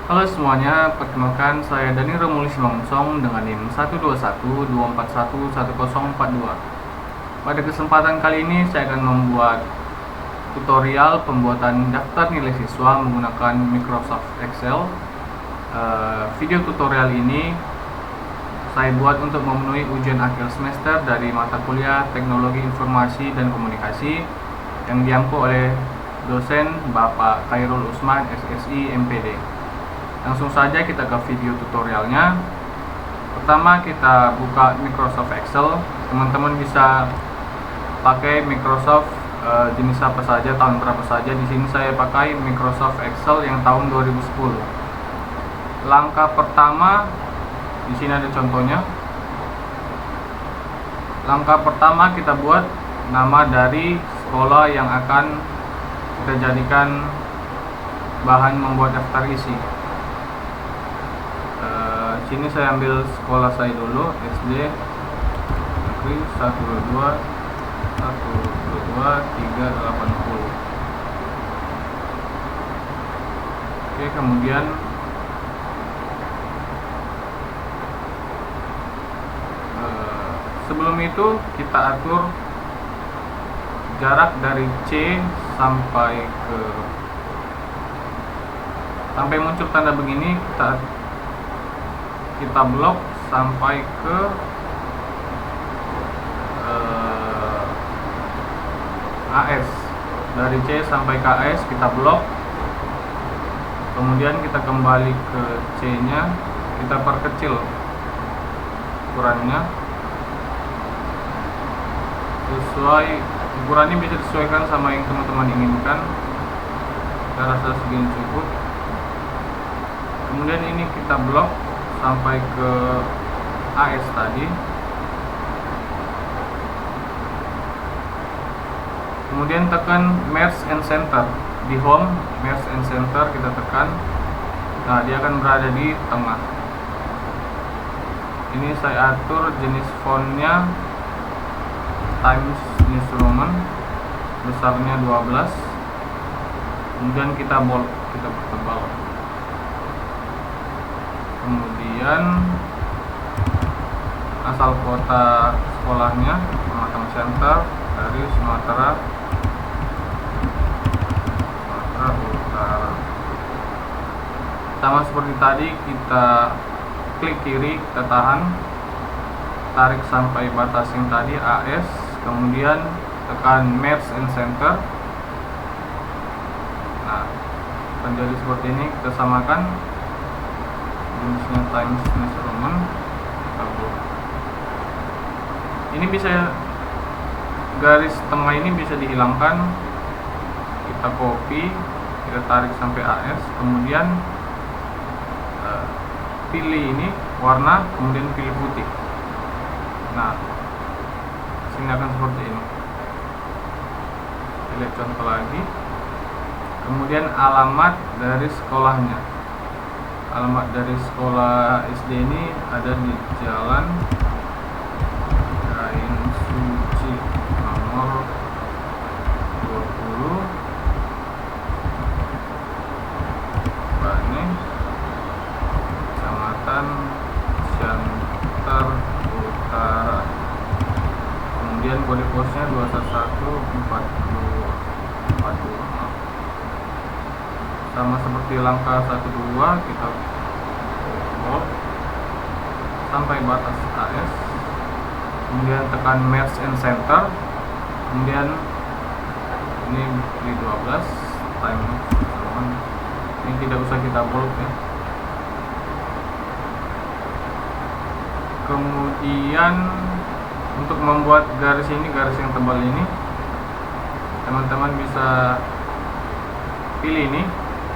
Halo semuanya, perkenalkan saya Dani Romulus Mangcong dengan NIM 12124111042. Pada kesempatan kali ini saya akan membuat tutorial pembuatan daftar nilai siswa menggunakan Microsoft Excel. Video tutorial ini saya buat untuk memenuhi ujian akhir semester dari mata kuliah Teknologi Informasi dan Komunikasi yang diampu oleh dosen Bapak Khairul Usman, SSI, MPD. Langsung saja kita ke video tutorialnya. Pertama kita buka Microsoft Excel. Teman-teman bisa pakai Microsoft jenis apa saja, tahun berapa saja. Di sini saya pakai Microsoft Excel yang tahun 2010. Langkah pertama, di sini ada contohnya. Langkah pertama kita buat nama dari sekolah yang akan kita jadikan bahan membuat daftar isi. Sini saya ambil sekolah saya dulu, SD Negeri 122 380. Oke, kemudian sebelum itu kita atur jarak dari C sampai muncul tanda begini, kita blok sampai ke AS. Dari C sampai ke AS kita blok, kemudian kita kembali ke C nya, kita perkecil ukurannya sesuai ukurannya, bisa disesuaikan sama yang teman-teman inginkan. Saya rasa segini cukup. Kemudian ini kita blok sampai ke AS tadi. Kemudian tekan Merge and Center di Home, Merge and Center kita tekan. Nah, dia akan berada di tengah. Ini saya atur jenis fontnya Times New Roman, besarnya 12. Kemudian kita bold, kita pertebal. Kemudian asal kota sekolahnya Pematang Center dari Sumatera Utara. Sama seperti tadi, kita klik kiri, kita tahan, tarik sampai batas yang tadi AS, kemudian tekan Merge and Center. Nah, menjadi seperti ini. Kita samakan jenisnya Times New Roman. Ini bisa, garis tengah ini bisa dihilangkan. Kita copy, kita tarik sampai AS, kemudian pilih ini warna, kemudian pilih putih. Nah, sini akan seperti ini. Kita lihat contoh lagi. Kemudian alamat dari sekolahnya. Alamat dari sekolah SD ini ada di Jalan Kain Suci nomor 20 Bane, Kecamatan Siantar Utara. Kemudian kode posnya 21142. Sama seperti langkah 1-2, kita bold sampai batas AS, kemudian tekan Merge and Center, kemudian ini di 12 time, ini tidak usah kita bold ya. Kemudian untuk membuat garis ini, garis yang tebal ini, teman-teman bisa pilih ini,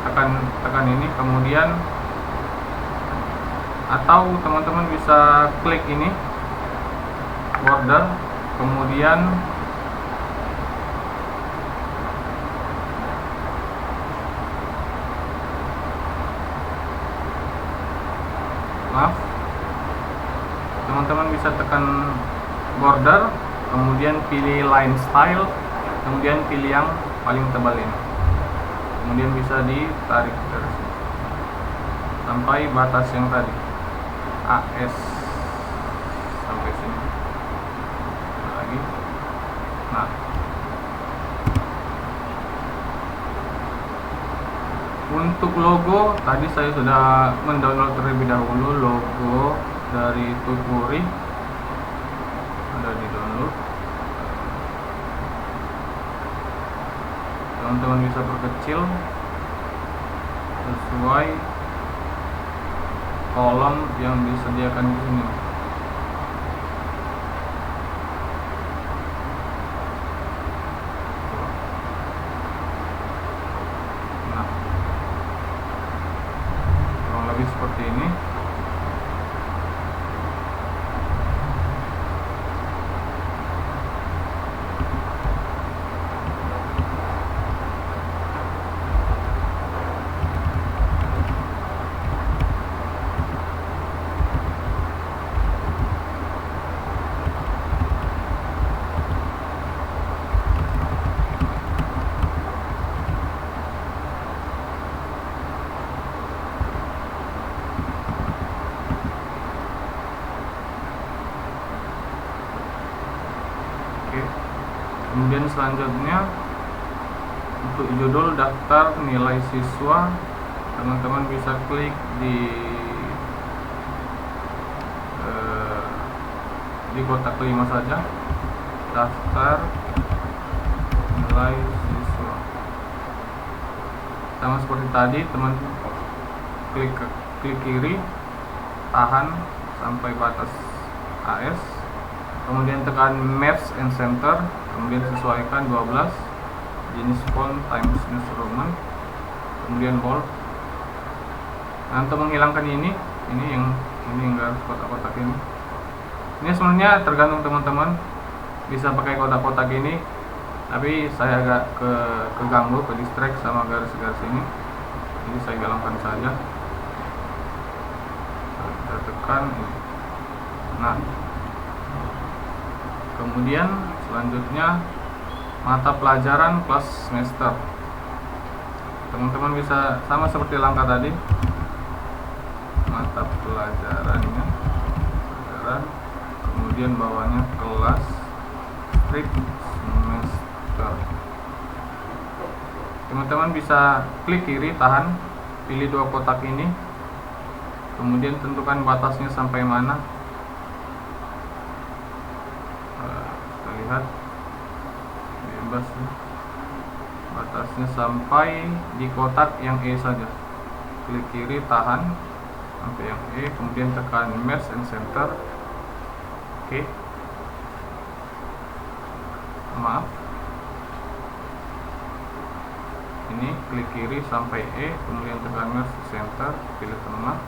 tekan ini, kemudian atau teman-teman bisa klik ini border, kemudian teman-teman bisa tekan border, kemudian pilih line style, kemudian pilih yang paling tebal ini, kemudian bisa ditarik dari sini. sampai batas yang tadi AS sampai sini lagi. Nah, untuk logo tadi saya sudah mendownload terlebih dahulu logo dari Tuturi, ada di download. Teman-teman bisa perkecil sesuai kolom yang disediakan di sini. Nah, kurang lebih seperti ini. Kemudian selanjutnya untuk judul daftar nilai siswa, teman-teman bisa klik di kotak kelima saja, daftar nilai siswa. Sama seperti tadi, teman klik kiri, tahan sampai batas AS, kemudian tekan Match and Center, kemudian sesuaikan 12, jenis font Times New Roman, kemudian bold. Nah, untuk menghilangkan ini enggak kotak-kotak ini. Ini sebenarnya tergantung teman-teman, bisa pakai kotak-kotak ini, tapi saya agak keganggu, ke distract sama garis-garis ini, jadi saya hilangkan saja. Kita tekan ini. Nah, kemudian selanjutnya mata pelajaran kelas semester. Teman-teman bisa sama seperti langkah tadi, mata pelajarannya, kemudian bawahnya kelas strip semester. Teman-teman bisa klik kiri, tahan, pilih dua kotak ini, kemudian tentukan batasnya sampai mana. Kita lihat bebas ya. Batasnya sampai di kotak yang E saja. Klik kiri, tahan sampai yang E, kemudian tekan Match and Center. Oke. Maaf. Ini klik kiri sampai E, kemudian tekan Match Center, pilih tengah.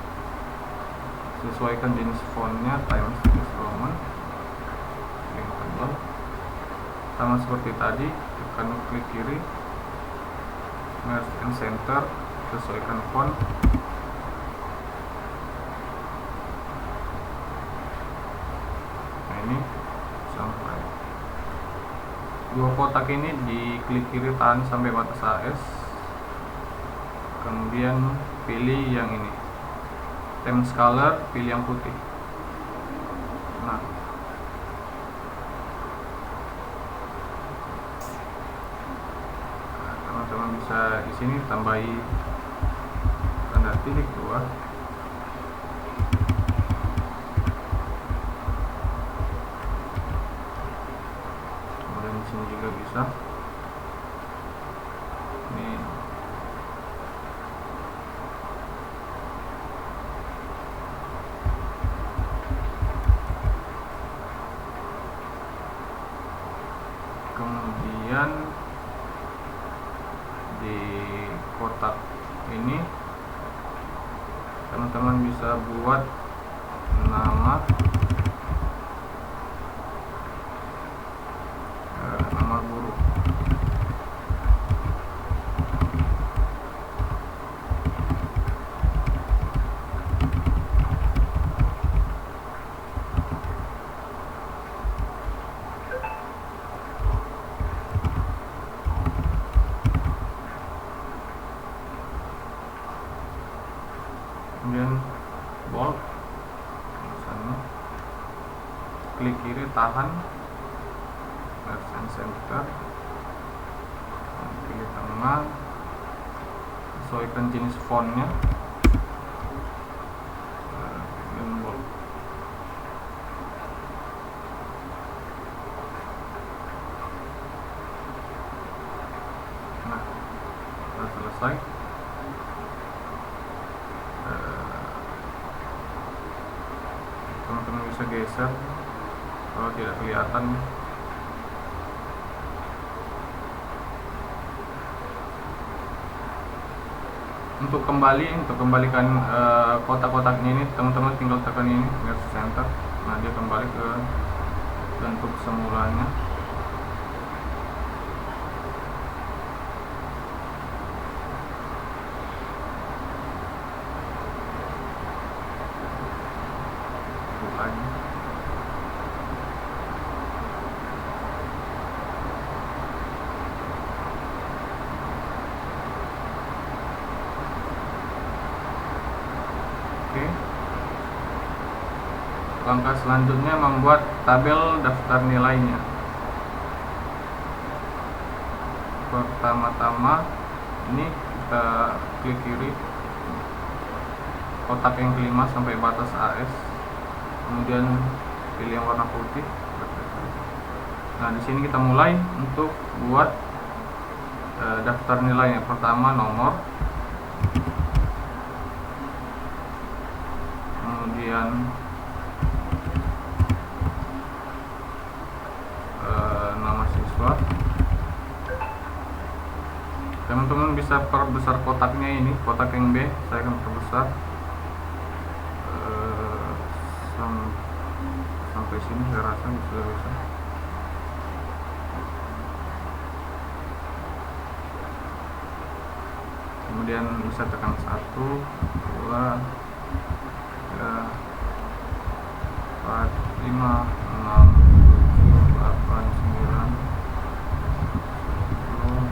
Sesuaikan jenis fontnya Times New Roman. Yang tebal. Sama seperti tadi, tekan klik kiri, Match and Center, sesuaikan font. Nah, ini sampai dua kotak ini di klik kiri, tahan sampai batas AS, kemudian pilih yang ini, Themes Color, pilih yang putih. Nah, teman-teman bisa di sini tambahi tanda titik 2. Kemudian di sini juga bisa. Ini kemudian di kotak ini teman-teman bisa buat nama guru. kemudian bold tulisannya, klik kiri tahan, merge and center, pilih tengah, sesuaikan jenis fontnya, kemudian bold. Nah, sudah selesai. Teman-teman bisa geser kalau tidak kelihatan. Untuk kembalikan kotak-kotaknya ini, teman-teman tinggal tekan ini merge center. Nah, dia kembali ke bentuk semulanya. Lagi. Oke. Langkah selanjutnya membuat tabel daftar nilainya. Pertama-tama ini kita klik kiri kotak yang kelima sampai batas AS, kemudian pilih yang warna putih. Nah, di sini kita mulai untuk buat daftar nilainya. Pertama nomor, kemudian nama siswa. Teman-teman bisa perbesar kotaknya, ini kotak yang B saya akan perbesar sampai sini, saya rasa sudah bisa. Kemudian bisa tekan 1, 2, 3, 4, 5, 6, 7, 8, 9, 10.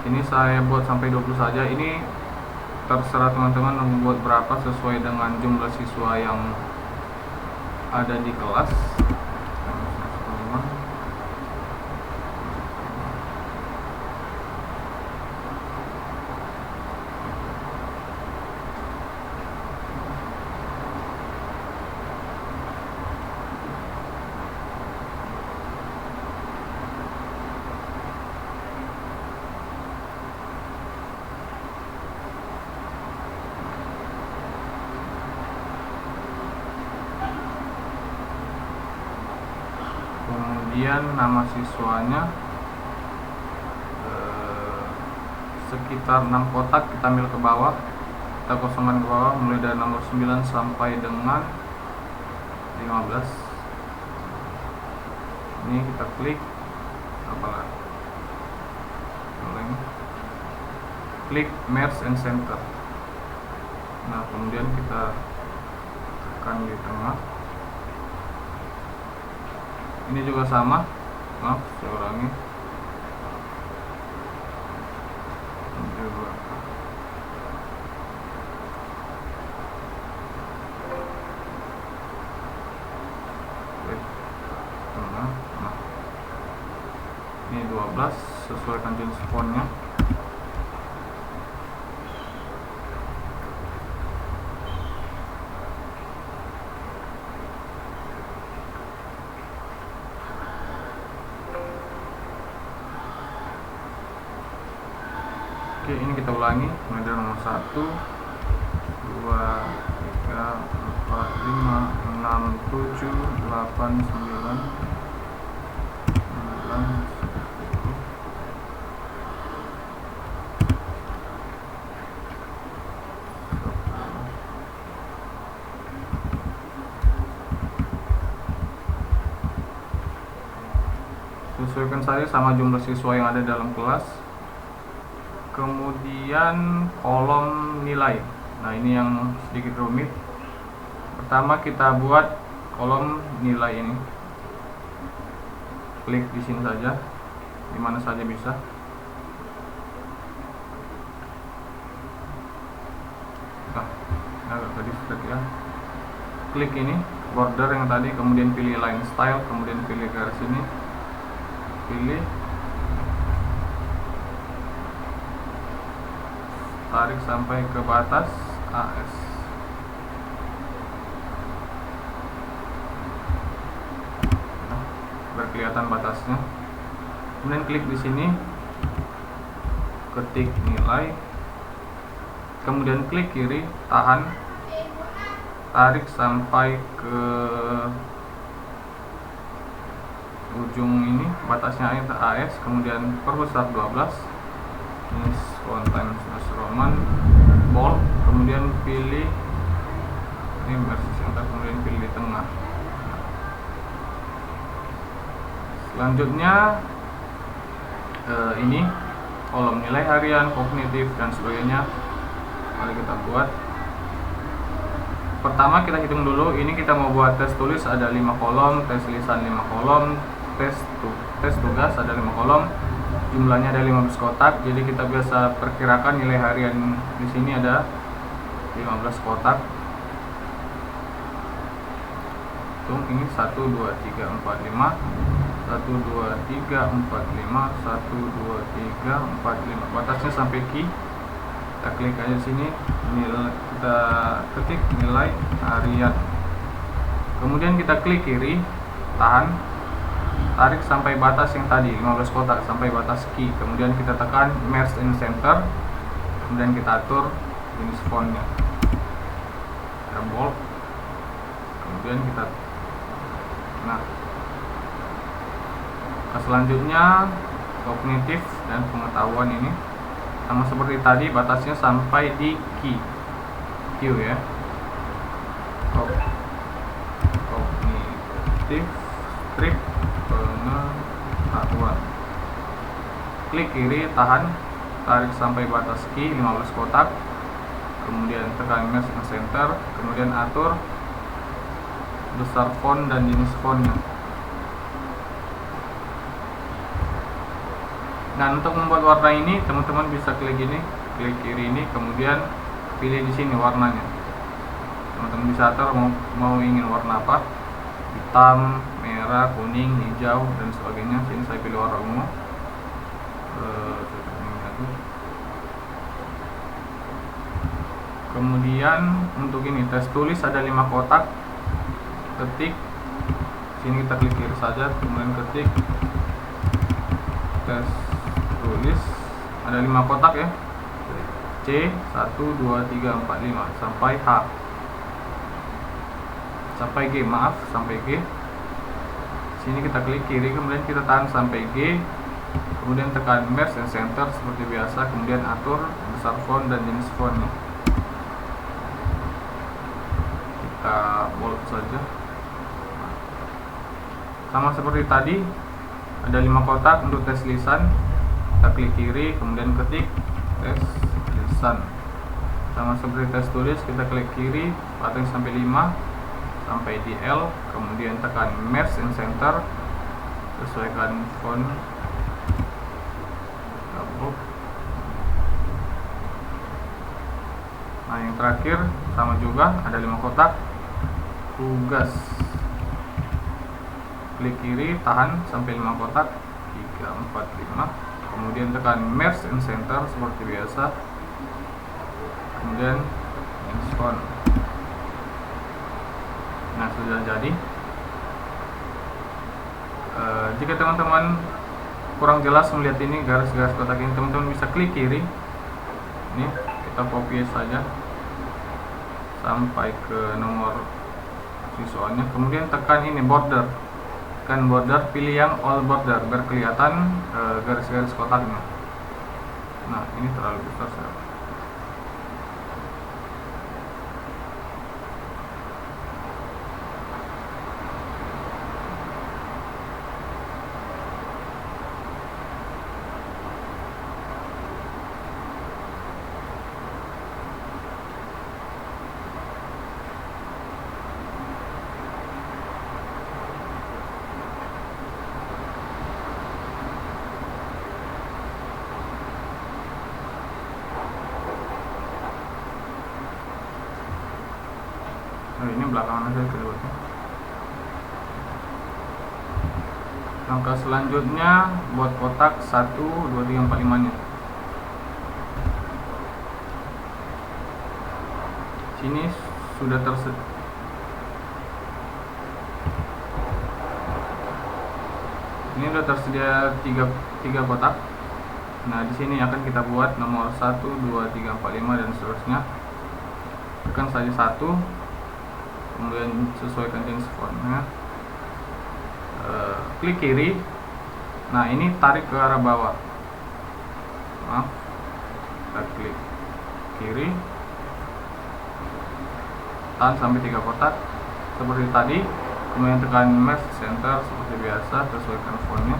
Ini saya buat sampai 20 saja. Ini terserah teman-teman membuat berapa sesuai dengan jumlah siswa yang ada di kelas. Kemudian nama siswanya sekitar 6 kotak kita ambil ke bawah, kita kosongkan ke bawah mulai dari nomor 9 sampai dengan 15. Ini kita klik apalah, klik merge and center. Nah, kemudian kita tekan di tengah. Ini juga sama, maaf saya ulangi. Ini 12, sesuaikan jenis fontnya. Oke, ini kita ulangi mulai dari nomor 1, 2, 3, 4, 5, 6, 7, 8, 9, 10. Sesuaikan saja sama jumlah siswa yang ada dalam kelas. Kemudian kolom nilai. Nah, ini yang sedikit rumit. Pertama kita buat kolom nilai ini. Klik di sini saja, di mana saja bisa. Nah, agak tadi sudah ya. Klik ini border yang tadi, kemudian pilih line style, kemudian pilih garis ini, pilih, tarik sampai ke batas AS. Kelihatan batasnya. Kemudian klik di sini, ketik nilai, kemudian klik kiri, tahan, tarik sampai ke ujung ini, batasnya AS, kemudian perbesar 12, ini font Times New Roman, bold, kemudian pilih ini versi center, kemudian pilih di tengah. Selanjutnya ini kolom nilai harian, kognitif dan sebagainya. Mari kita buat. Pertama kita hitung dulu. Ini kita mau buat tes tulis ada 5 kolom, tes lisan 5 kolom, tes tugas ada 5 kolom. Jumlahnya ada 15 kotak. Jadi kita biasa perkirakan nilai harian di sini ada 15 kotak. Hitung ini 1 2 3 4 5. 1 2 3 4 5, 1 2 3 4 5. Batasnya sampai Q. Kita klik aja sini, kita ketik nilai harian. Kemudian kita klik kiri, tahan, tarik sampai batas yang tadi 15 kotak, sampai batas Q. Kemudian kita tekan merge in center. Kemudian kita atur jenis fontnya, kita bold. Kemudian kita, selanjutnya kognitif dan pengetahuan ini sama seperti tadi, batasnya sampai di Q ya. Kognitif strip pengetahuan. Klik kiri, tahan, tarik sampai batas Q 15 kotak. Kemudian tekan merge in center, kemudian atur besar font dan jenis fontnya. Nah, untuk membuat warna ini teman-teman bisa klik ini, klik kiri ini, kemudian pilih di sini warnanya. Teman-teman bisa atur mau ingin warna apa, hitam, merah, kuning, hijau dan sebagainya. Sini saya pilih warna ungu. Kemudian untuk ini tes tulis ada 5 kotak. Ketik sini, kita klik kiri saja, kemudian ketik tes tulis ada 5 kotak ya, C 1 2 3 4 5 sampai H, sampai G, maaf, sampai G. Sini kita klik kiri, kemudian kita tahan sampai G, kemudian tekan merge and center seperti biasa, kemudian atur besar font dan jenis fontnya. Kita bold saja, sama seperti tadi ada 5 kotak untuk tes lisan. Kita klik kiri, kemudian ketik tes lisan. Sama seperti tes tulis, kita klik kiri, pating sampai 5, sampai di L, kemudian tekan merge in center, sesuaikan font. Nah, yang terakhir sama juga ada 5 kotak, tugas. Klik kiri, tahan sampai 5 kotak, 3 4 5. Kemudian tekan merge in center seperti biasa, kemudian font. Nah, sudah jadi. Jika teman-teman kurang jelas melihat ini garis-garis kotak ini, teman-teman bisa klik kiri. Ini kita copy saja sampai ke nomor siswanya. Kemudian tekan ini border. Tekan border, pilih yang all border biar kelihatan garis-garis kotaknya. Nah, ini terlalu besar. Ini belakangan aja kedua. Langkah selanjutnya buat kotak 1, 2, 3, 4, 5 nya. Sini sudah tersedia. Ini sudah tersedia 3 kotak. Nah, di sini akan kita buat nomor 1, 2, 3, 4, 5 dan seterusnya. Tekan saja 1, kemudian sesuaikan jenis fontnya. Klik kiri. Nah, ini tarik ke arah bawah. Maaf, kita klik kiri, tahan sampai 3 kotak seperti tadi, kemudian tekan Merge Center seperti biasa, sesuaikan fontnya.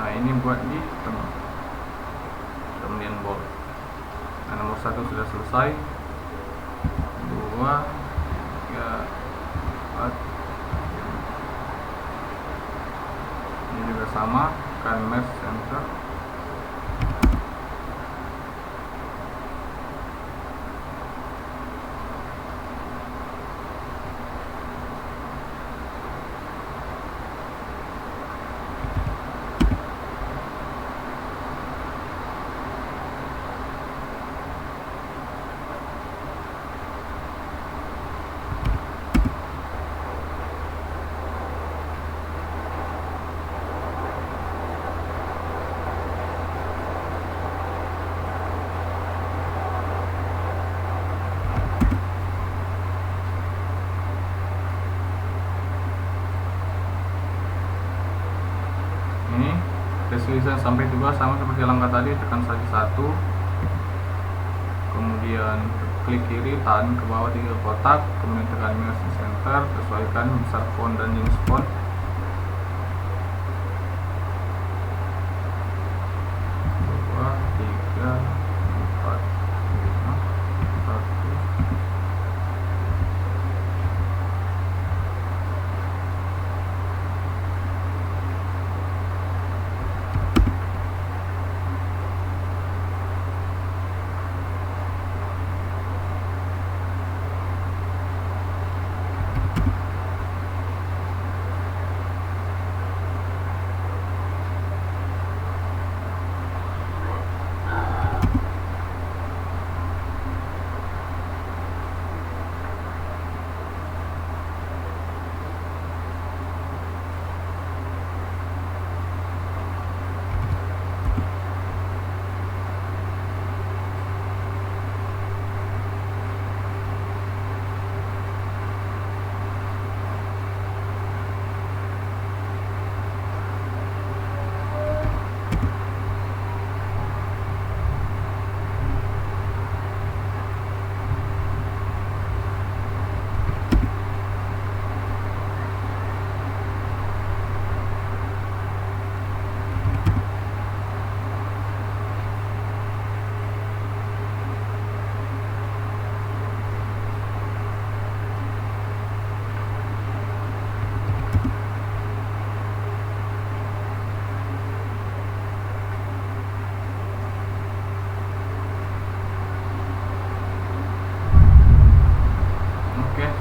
Nah, ini buat di kemudian bold. Nah, nomor 1 sudah selesai. 2, 3, 4. Ini juga sama, kan Merge Center. Tulisan sampai 2 sama seperti langkah tadi, tekan saja 1, kemudian klik kiri, tahan ke bawah 3 kotak, kemudian tekan Merge Center, sesuaikan besar font dan jenis font.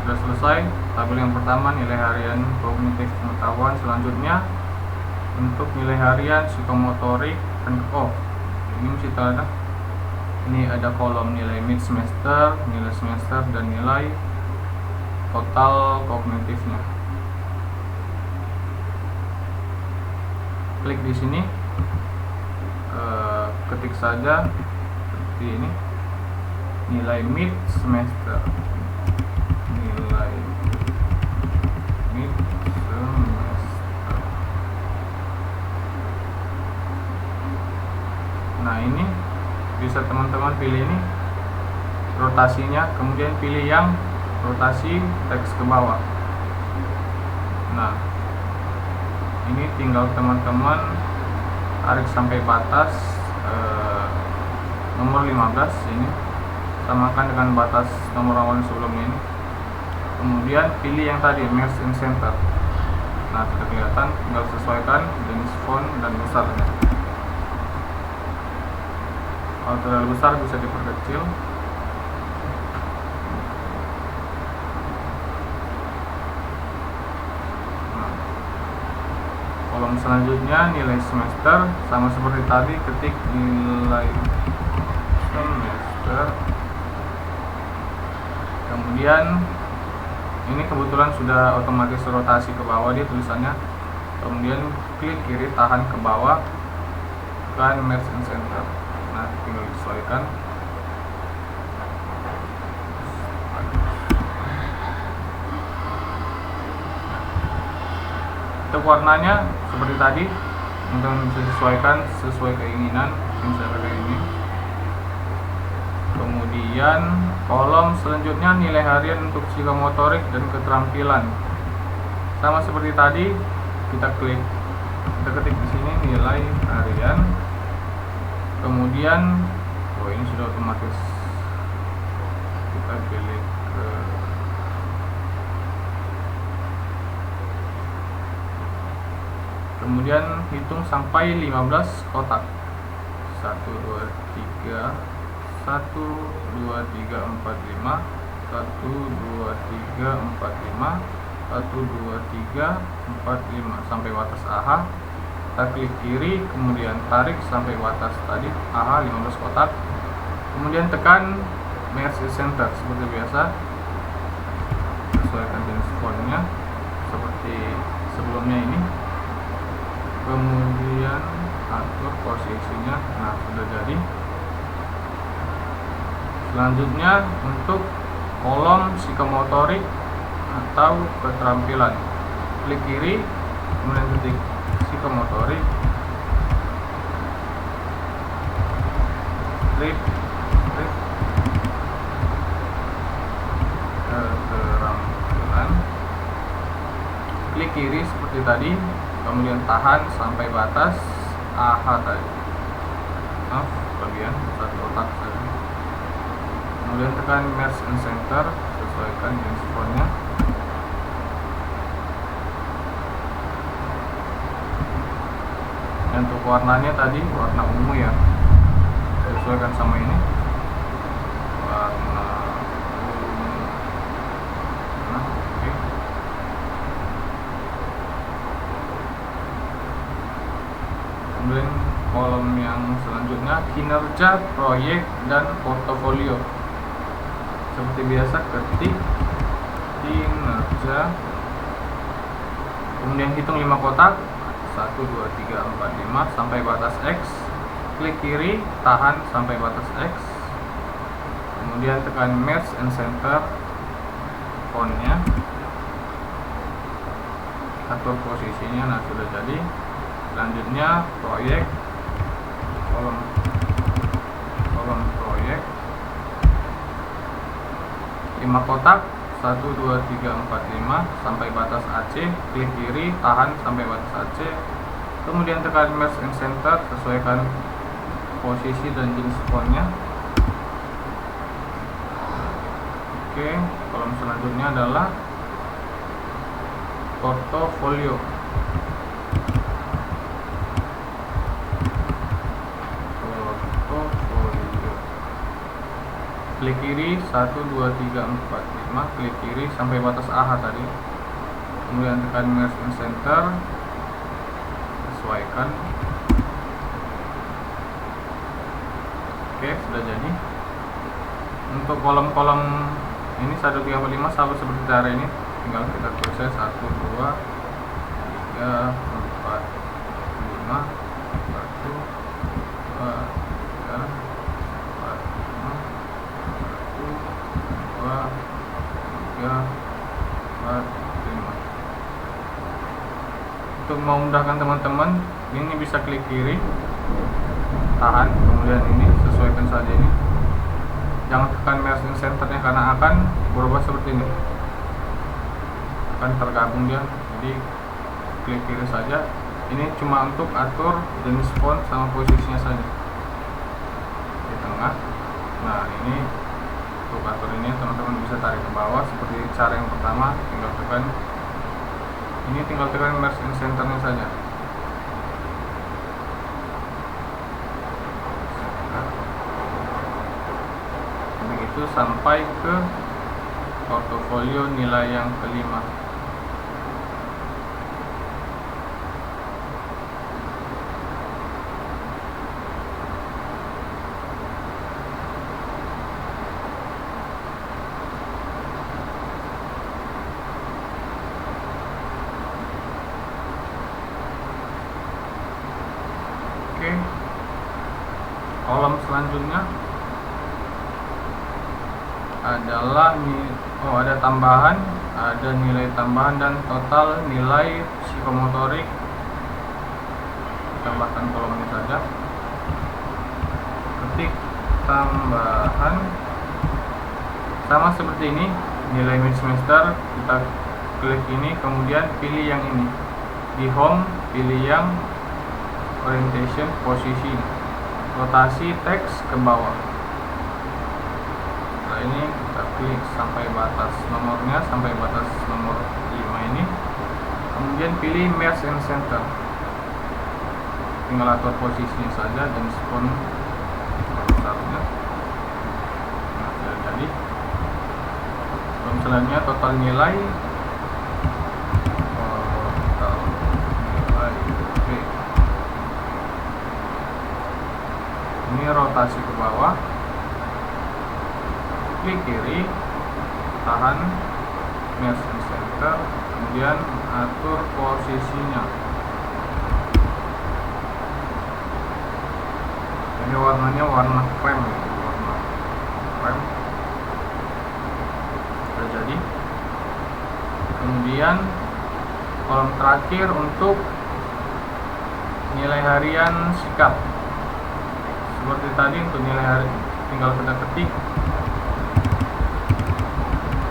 Sudah selesai tabel yang pertama, nilai harian kognitif pengetahuan. Selanjutnya untuk nilai harian psikomotorik dan ini mesti ada. Ini ada kolom nilai mid semester, nilai semester, dan nilai total kognitifnya. Klik di sini, ketik saja seperti ini, nilai mid semester. Nah, ini bisa teman-teman pilih ini rotasinya, kemudian pilih yang rotasi teks ke bawah. Nah, ini tinggal teman-teman tarik sampai batas nomor 15 ini, samakan dengan batas nomor awal sebelumnya ini. Kemudian pilih yang tadi Merge Center. Nah, sudah kelihatan, tinggal sesuaikan jenis font dan besarnya. Kalau terlalu besar bisa diperkecil. selanjutnya nilai semester, sama seperti tadi, ketik nilai semester. Kemudian ini kebetulan sudah otomatis rotasi ke bawah dia tulisannya. Kemudian klik kiri, tahan ke bawah, kan merge and center. Nah, tinggal disesuaikan. Untuk warnanya seperti tadi, untuk bisa disesuaikan sesuai keinginan, misalnya kayak ini. Kemudian kolom selanjutnya nilai harian untuk psikomotorik dan keterampilan. Sama seperti tadi, kita ketik di sini nilai harian. Kemudian, ini sudah otomatis. Kita pilih ke kemudian hitung sampai 15 kotak. 1 2 3 1 2 3 4 5 1 2 3 4 5 1 2 3 4 5 sampai batas AH. Kita klik kiri, kemudian tarik sampai batas tadi AH 15 kotak. Kemudian tekan merge center seperti biasa. Sesuaikan jenis fontnya seperti sebelumnya ini. Kemudian atur posisinya. Nah, sudah jadi. Selanjutnya untuk kolom psikomotorik atau keterampilan, klik kiri, kemudian ketik psikomotorik, klik keterampilan, klik kiri seperti tadi, kemudian tahan sampai batas AH tadi. Maaf, bagian satu kotak saja. Kemudian tekan merge and center, sesuaikan jenis fontnya. Dan untuk warnanya tadi warna ungu ya, sesuaikan sama ini warna ungu. Nah, oke. Kemudian kolom yang selanjutnya kinerja, proyek, dan portofolio. Seperti biasa, ketik kinerja, kemudian hitung 5 kotak, 1 2 3 4 5 sampai batas X. Klik kiri, tahan sampai batas X. Kemudian tekan merge and center fontnya, atur posisinya. Nah, sudah jadi. Selanjutnya proyek, kolom proyek 5 kotak, 1 2 3 4 5 sampai batas AC. Klik kiri, tahan sampai batas AC. Kemudian tekan merge and center, sesuaikan posisi dan jenis fontnya. Oke, kolom selanjutnya adalah portofolio. Klik kiri, 1 2 3 4 5, klik kiri sampai batas AH tadi. Kemudian tekan merge and center, sesuaikan. Oke, sudah jadi. Untuk kolom-kolom ini 1 3 4 5 sama seperti cara ini, tinggal kita tulis 1 2 3 4 5 1 2 Untuk memudahkan teman-teman, ini bisa klik kiri, tahan, kemudian ini sesuaikan saja ini. Jangan tekan merge and centernya karena akan berubah seperti ini, akan tergabung dia. Jadi klik kiri saja. Ini cuma untuk atur jenis font sama posisinya saja di tengah. Nah, ini untuk atur ini teman-teman bisa tarik ke bawah seperti cara yang pertama. Tinggal tekan ini, tinggal tekan merge and centernya saja. Begitu sampai ke portofolio nilai yang kelima. kolom selanjutnya adalah ada tambahan, ada nilai tambahan dan total nilai psikomotorik. Tambahkan kolom ini saja, ketik tambahan, sama seperti ini. Nilai mid semester kita klik ini, kemudian pilih yang ini di home, pilih yang orientation, posisi, rotasi teks ke bawah. Setelah ini kita klik sampai batas nomornya, sampai batas nomor 5 ini, kemudian pilih merge and center, tinggal atur posisinya saja dan spon besarnya. Nah, sudah jadi. Selanjutnya total nilai B. Ini rotasi ke bawah, klik kiri, tahan, merge and center, kemudian atur posisinya. Ini warnanya warna krem, warna krem. Sudah jadi. Kemudian kolom terakhir untuk nilai harian sikap. Seperti tadi untuk nilai hari, tinggal kita ketik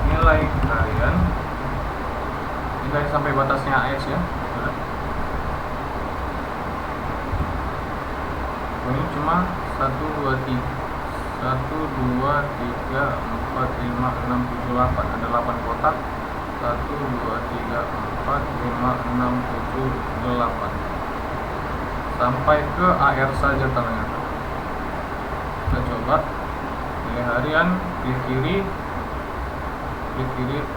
nilai harian, nilai sampai batasnya AS ya. Sudah. Ini cuma 1, 2, 3 1, 2, 3, 4, 5, 6, 7, 8. Ada 8 kotak. 1, 2, 3, 4, 5, 6, 7, 8. Sampai ke AR saja ternyata. Kita coba nilai harian, klik kiri,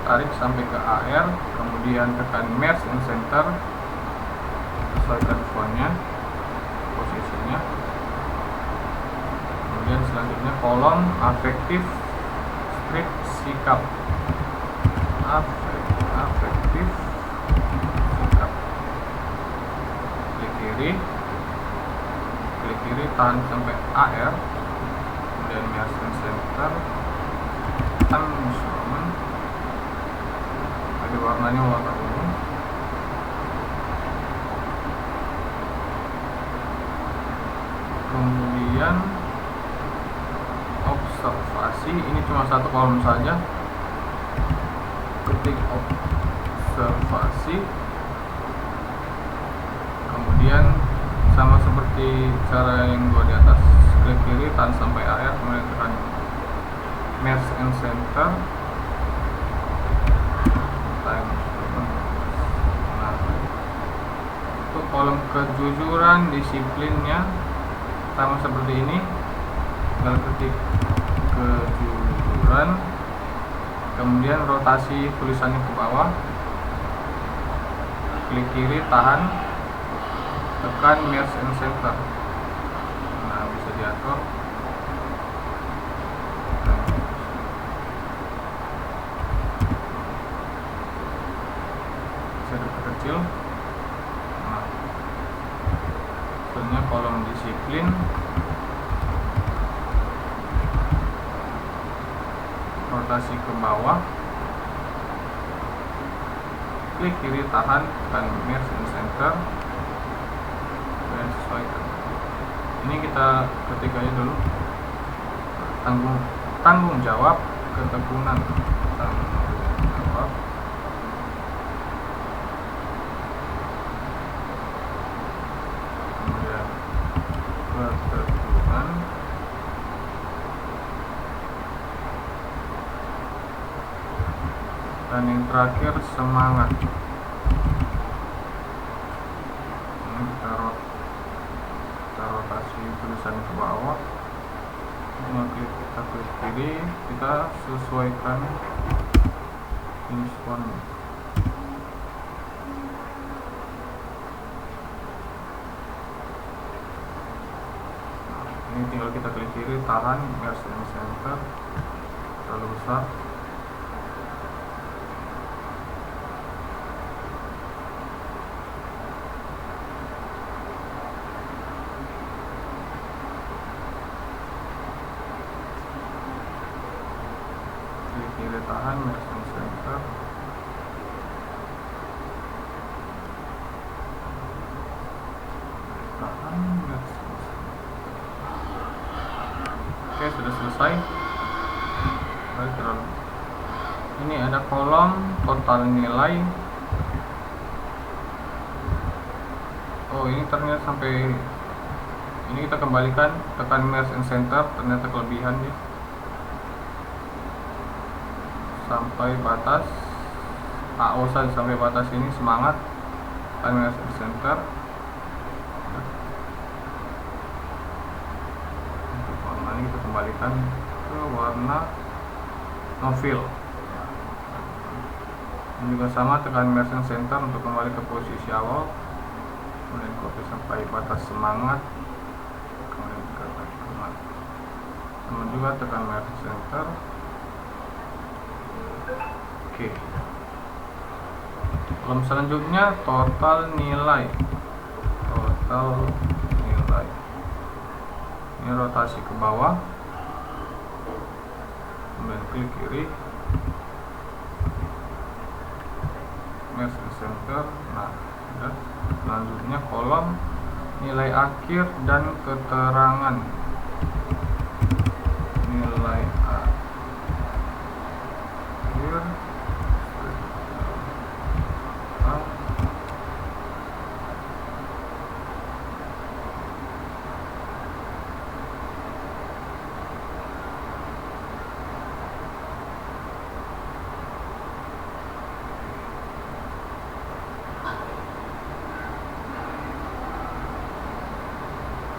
tarik sampai ke AR, kemudian tekan merge and center, sesuaikan fontnya, posisinya. Kemudian selanjutnya kolom afektif strip sikap, afektif sikap, klik kiri, tahan sampai AR, kemudian merge and center, measurement. Jadi warnanya warna ungu. Kemudian observasi, ini cuma satu kolom saja. Ketik observasi, kemudian sama seperti cara yang dua di atas, klik kiri, tahan sampai AR, kemudian tekan merge and center, time. Nah, untuk kolom kejujuran disiplinnya sama seperti ini, tinggal ketik kejujuran, kemudian rotasi tulisannya ke bawah, klik kiri, tahan, tekan merge and center. Nah, bisa diatur. Bisa diperkecil. Nah, selanjutnya kolom disiplin, rotasi ke bawah, klik kiri, tahan, tekan merge and center, dan sesuaikan. Ini kita ketik aja dulu, tanggung jawab ketekunan, tanggung jawab kemudian ketekunan, dan yang terakhir semangat. Ini kita rotasi tulisan ke bawah, kita klik kiri, kita sesuaikan ini font. Ini tinggal kita klik kiri, tahan, merge and center, terlalu besar. klik kiri tahan Mersing Center. Tahan Mersing Center. Oke, sudah selesai. Ini ada kolom total nilai. Oh, ini ternyata sampai ini kita kembalikan, tekan Merge and Center, ternyata kelebihan ya. Sampai batas AO saja, sampai batas ini semangat, tekan Merge and Center. Untuk warna ini kita kembalikan ke warna Novil. Ini juga sama, tekan Merge and Center untuk kembali ke posisi awal, kemudian copy sampai batas semangat, kemudian teman juga tekan Merge Center. Oke. Kolom selanjutnya total nilai. Ini rotasi ke bawah, kemudian klik kiri, Merge Center. Nah, sudah. Selanjutnya kolom nilai akhir dan keterangan. Nilai akhir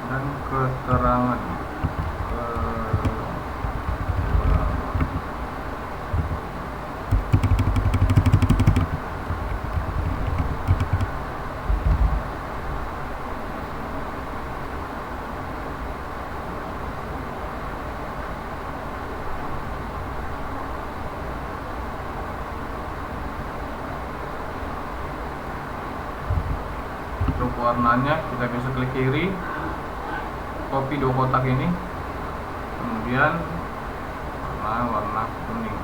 dan keterangan. Untuk warnanya kita bisa klik kiri, copy dua kotak ini, kemudian warna kuning.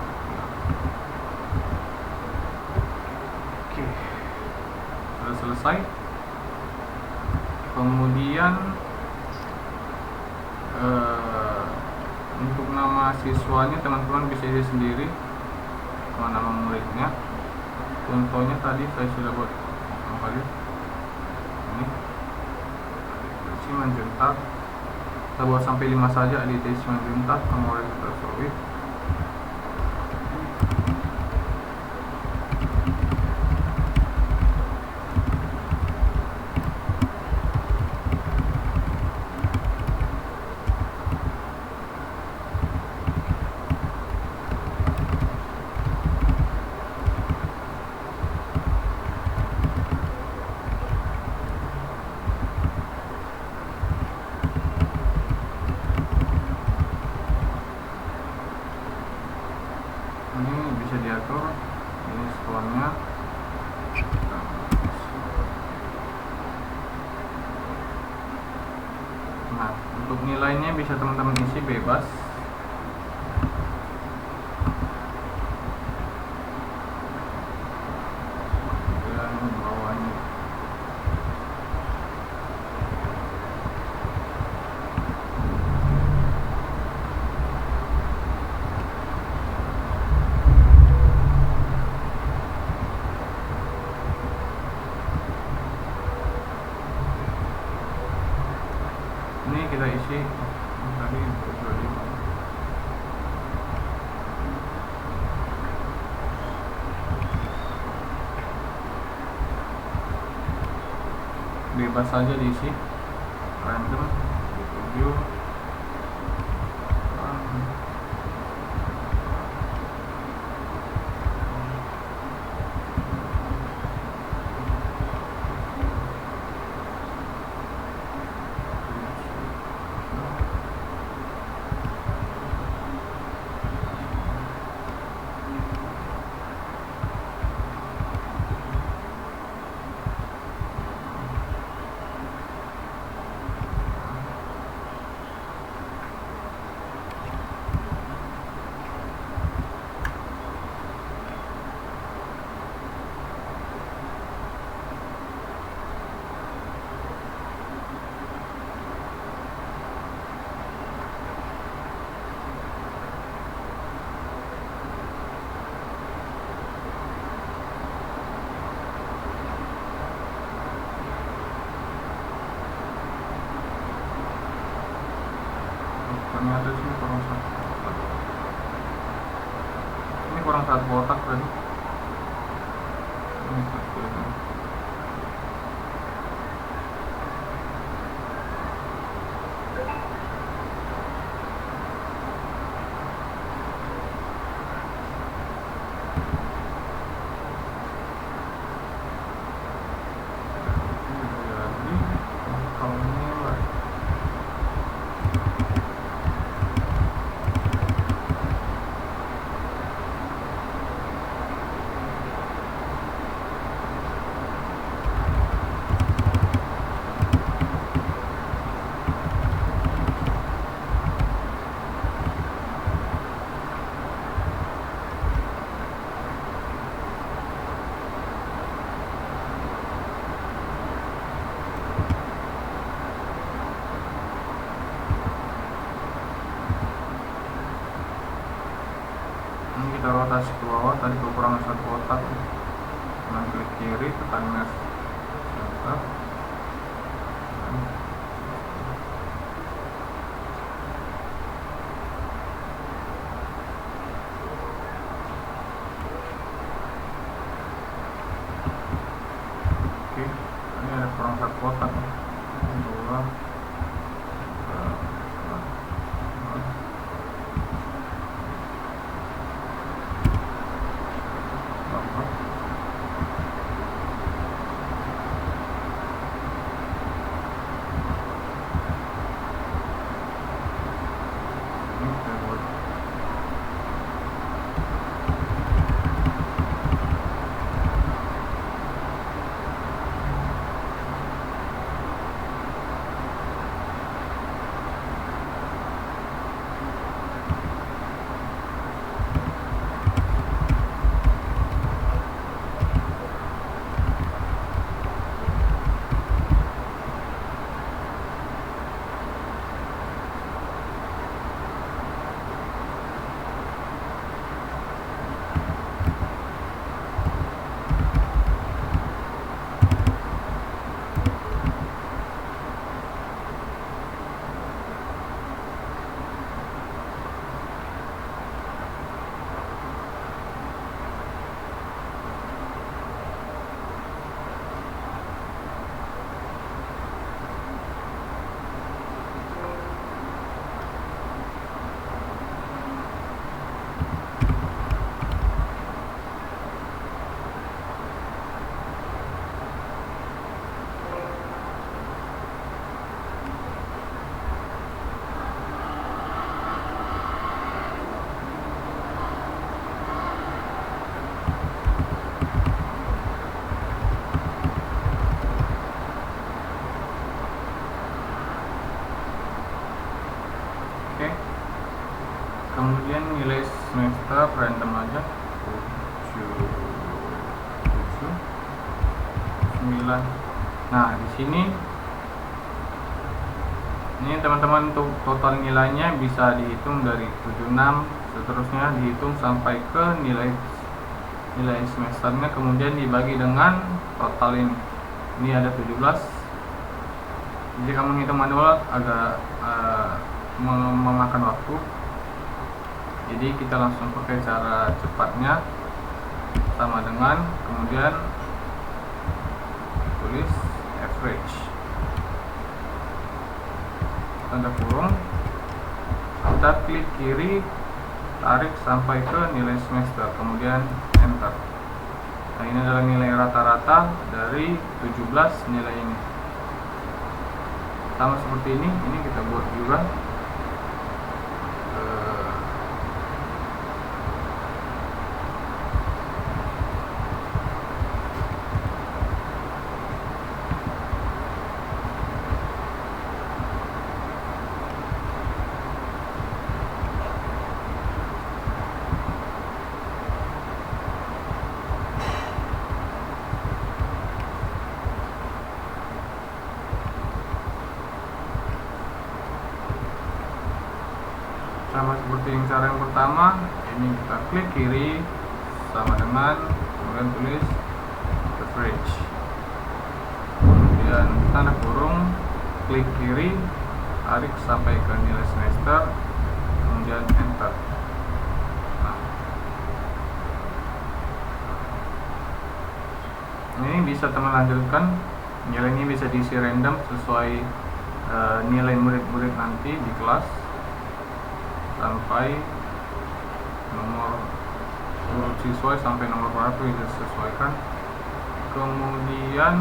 Oke, sudah selesai. Kemudian untuk nama siswanya teman-teman bisa isi sendiri, nama muridnya. Contohnya tadi saya sudah buat kembali ini Simanjuntak, kita buat sampai 5 saja. Di Simanjuntak Memorial Sawit. Ini bisa diatur, ini stonnya. Nah, untuk nilainya bisa teman-teman isi bebas. Dan bawahnya ini kita isi tadi bebas saja diisi, random 7. ternyata sini kurang satu kotak. Ini kurang satu kotak tadi. Ini satu ini. Kita rotasi ke bawah, tadi kekurangan satu kotak. Dengan klik kiri, tekan Mesh Center. Oke, ini ada kurang satu kotak. Dua, kemudian nilai semester random aja 9. Nah di sini ini teman-teman untuk total nilainya bisa dihitung dari 76, seterusnya dihitung sampai ke nilai semesternya, kemudian dibagi dengan total ini. Ini ada 17. Jadi kamu ngitung manual agak memakan waktu. Jadi kita langsung pakai cara cepatnya, sama dengan kemudian tulis average tanda kurung, kita klik kiri, tarik sampai ke nilai semester, kemudian enter. Nah ini adalah nilai rata-rata dari 17 nilai ini. Sama seperti ini kita buat juga. Sama seperti yang cara yang pertama, ini kita klik kiri sama dengan kemudian tulis average, kemudian tanda kurung, klik kiri, tarik sampai ke nilai semester, kemudian enter. Nah, ini bisa teman lanjutkan. Nilai ini bisa diisi random sesuai nilai murid-murid nanti di kelas sampai nomor urut siswa sampai nomor berapa itu disesuaikan. Kemudian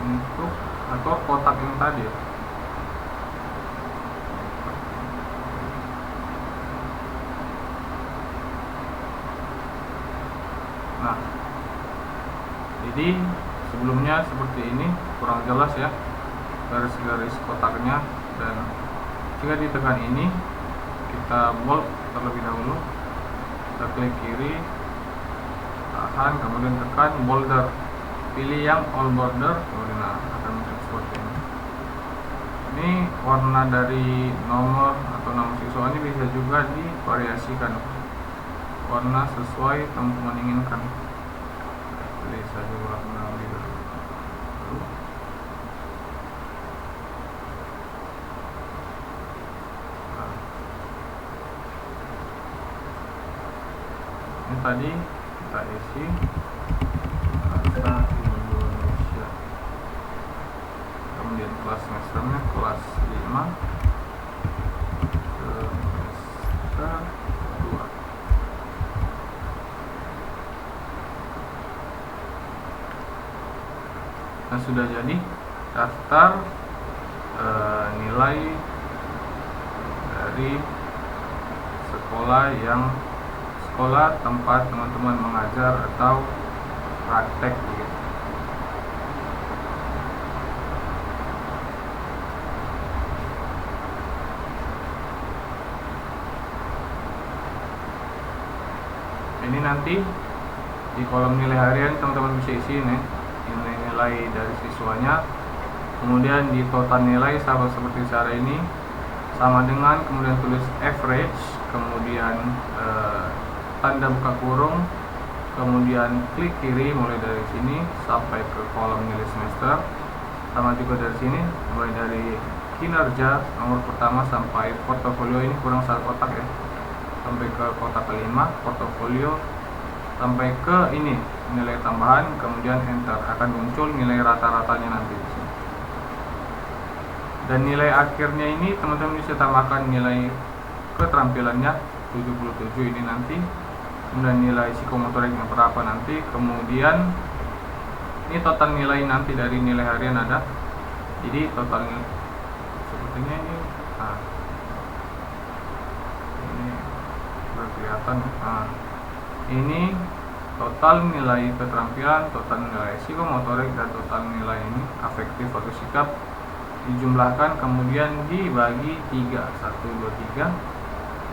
untuk atau kotak yang tadi ya. Nah, jadi sebelumnya seperti ini, kurang jelas ya garis-garis kotaknya, dan jika ditekan ini kita bold terlebih dahulu, kita klik kiri, tahan, kemudian tekan border, pilih yang all border, kemudian akan muncul seperti ini. Ini warna dari nomor atau nama siswa ini bisa juga divariasikan warna sesuai teman-teman inginkan. Pilih saja warna biru. Nah, ini tadi kita isi bahasa Indonesia, kemudian kelas semesternya kelas 5 semester 2. Nah, sudah jadi daftar nilai dari sekolah tempat teman-teman mengajar atau praktek begitu. Ini nanti di kolom nilai harian teman-teman bisa isi nih nilai dari siswanya, kemudian di total nilai sama seperti cara ini, sama dengan kemudian tulis average, kemudian tanda buka kurung, kemudian klik kiri mulai dari sini sampai ke kolom nilai semester, sama juga dari sini mulai dari kinerja nomor pertama sampai portofolio, ini kurang satu kotak ya, sampai ke kotak kelima portofolio, sampai ke ini nilai tambahan, kemudian enter, akan muncul nilai rata-ratanya nanti. Dan nilai akhirnya ini teman-teman bisa tambahkan nilai keterampilannya 77 ini nanti, kemudian nilai psikomotoriknya berapa nanti, kemudian ini total nilai nanti dari nilai harian ada. Jadi total sepertinya ini, nah, ini sudah kelihatan. Nah, ini total nilai keterampilan, total nilai psikomotorik, dan total nilai ini afektif atau sikap dijumlahkan kemudian dibagi 3, 1, 2, 3,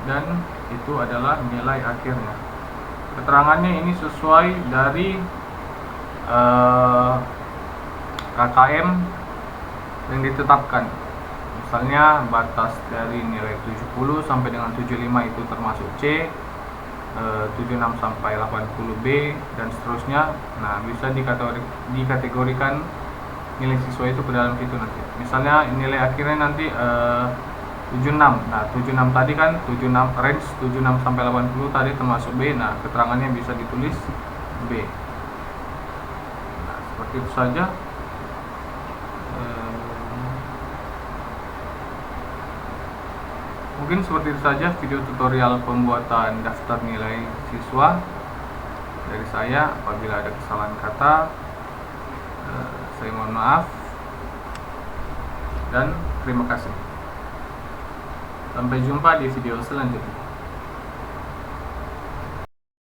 dan itu adalah nilai akhirnya. Keterangannya ini sesuai dari KKM yang ditetapkan. Misalnya batas dari nilai 70 sampai dengan 75 itu termasuk C, 76 sampai 80B, dan seterusnya. Nah, bisa dikategorikan nilai siswa itu ke dalam situ nanti. Misalnya nilai akhirnya nanti 76. Nah, 76 tadi kan 76 range 76 sampai 80 tadi termasuk B. Nah, keterangannya bisa ditulis B. Nah, seperti itu saja. Mungkin seperti itu saja video tutorial pembuatan daftar nilai siswa dari saya. Apabila ada kesalahan kata, saya mohon maaf, dan terima kasih. Sampai jumpa di video selanjutnya.